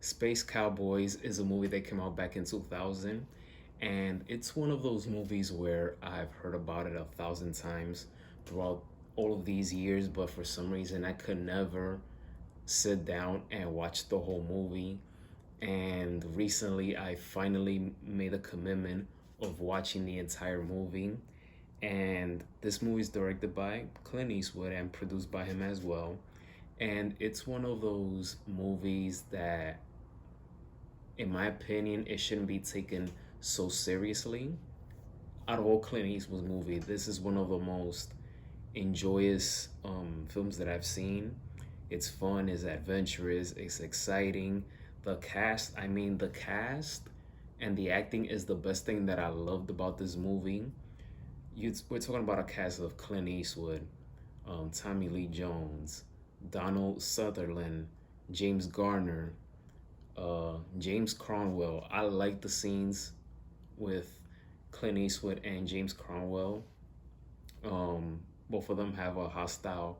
Space Cowboys is a movie that came out back in 2000, and it's one of those movies where I've heard about it 1,000 times throughout all of these years, but for some reason I could never sit down and watch the whole movie. And recently I finally made a commitment of watching the entire movie. And this movie is directed by Clint Eastwood and produced by him as well. And it's one of those movies that, in my opinion, it shouldn't be taken so seriously. Out of all Clint Eastwood's movie, this is one of the most enjoyous films that I've seen. It's fun, it's adventurous, it's exciting. The cast and the acting is the best thing that I loved about this movie. We're talking about a cast of Clint Eastwood, Tommy Lee Jones, Donald Sutherland, James Garner, James Cromwell. I like the scenes with Clint Eastwood and James Cromwell. Both of them have a hostile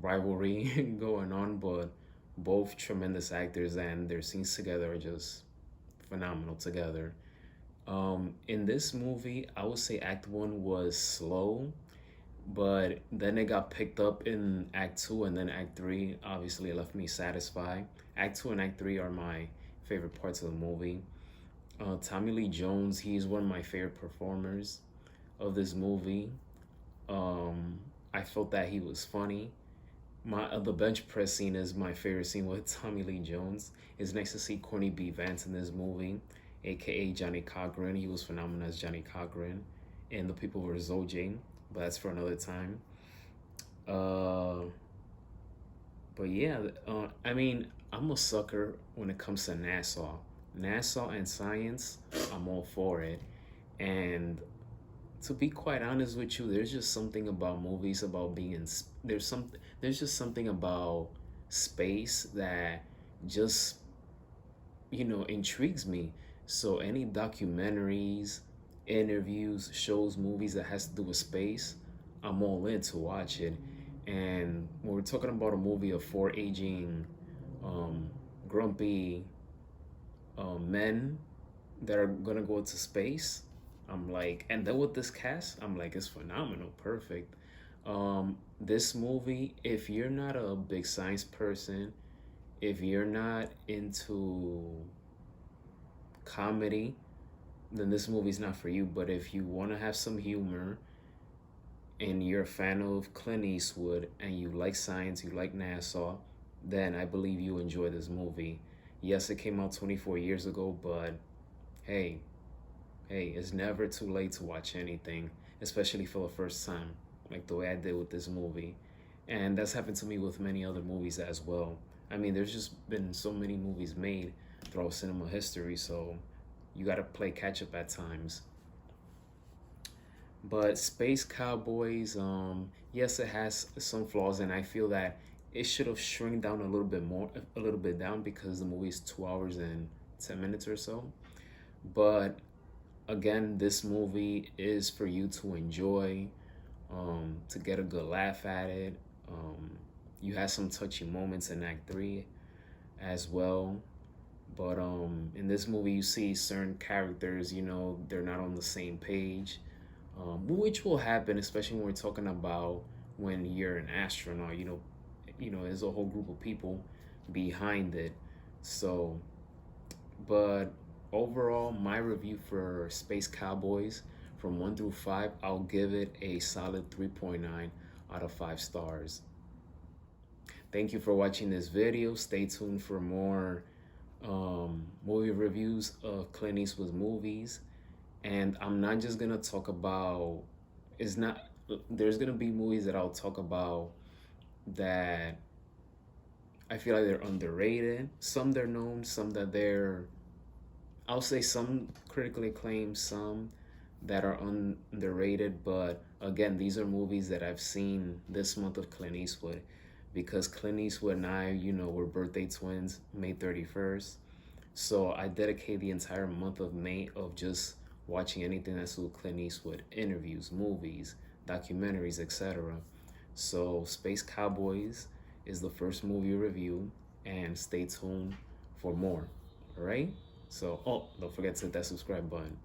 rivalry going on, but both tremendous actors, and their scenes together are just phenomenal together. In this movie, I would say Act One was slow, but then it got picked up in Act Two, and then Act Three obviously left me satisfied. Act Two and Act Three are my favorite parts of the movie. Tommy Lee Jones, he's one of my favorite performers of this movie. I felt that he was funny. The bench press scene is my favorite scene with Tommy Lee Jones. It's nice to see Courtney B. Vance in this movie, aka Johnny Cochran. He was phenomenal as Johnny Cochran in The People vs. OJ, but that's for another time. Uh, but yeah, I'm a sucker when it comes to NASA. NASA and science, I'm all for it. And to be quite honest with you, there's just something about movies about being in. There's just something about space that just intrigues me. So any documentaries, interviews, shows, movies that has to do with space, I'm all in to watch it. And when we're talking about a movie of four aging, grumpy men that are gonna go to space, I'm like, and then with this cast, I'm like, it's phenomenal, perfect. This movie, if you're not a big science person, if you're not into comedy, then this movie's not for you. But if you want to have some humor and you're a fan of Clint Eastwood and you like science, you like NASA, then I believe you enjoy this movie. Yes, it came out 24 years ago, but hey, it's never too late to watch anything, especially for the first time, like the way I did with this movie. And that's happened to me with many other movies as well. I mean, there's just been so many movies made throughout cinema history, so you gotta play catch up at times. But Space Cowboys, yes, it has some flaws, and I feel that it should have shrunk down a little bit down, because the movie is 2 hours and 10 minutes or so. But again, this movie is for you to enjoy, to get a good laugh at it. You have some touchy moments in Act Three as well. But in this movie, you see certain characters, they're not on the same page, which will happen, especially when we're talking about when you're an astronaut. There's a whole group of people behind it. So, but overall, my review for Space Cowboys from 1 through 5, I'll give it a solid 3.9 out of 5 stars. Thank you for watching this video. Stay tuned for more movie reviews of Clint Eastwood's movies. And I'm not just gonna talk about, it's not, there's gonna be movies that I'll talk about that I feel like they're underrated. Some they're known, some that I'll say some critically acclaimed, some that are underrated. But again, these are movies that I've seen this month of Clint Eastwood, because Clint Eastwood and I, we're birthday twins, May 31st. So I dedicate the entire month of May of just watching anything that's with Clint Eastwood, interviews, movies, documentaries, etc. So Space Cowboys is the first movie review, and stay tuned for more. All right. So, oh, don't forget to hit that subscribe button.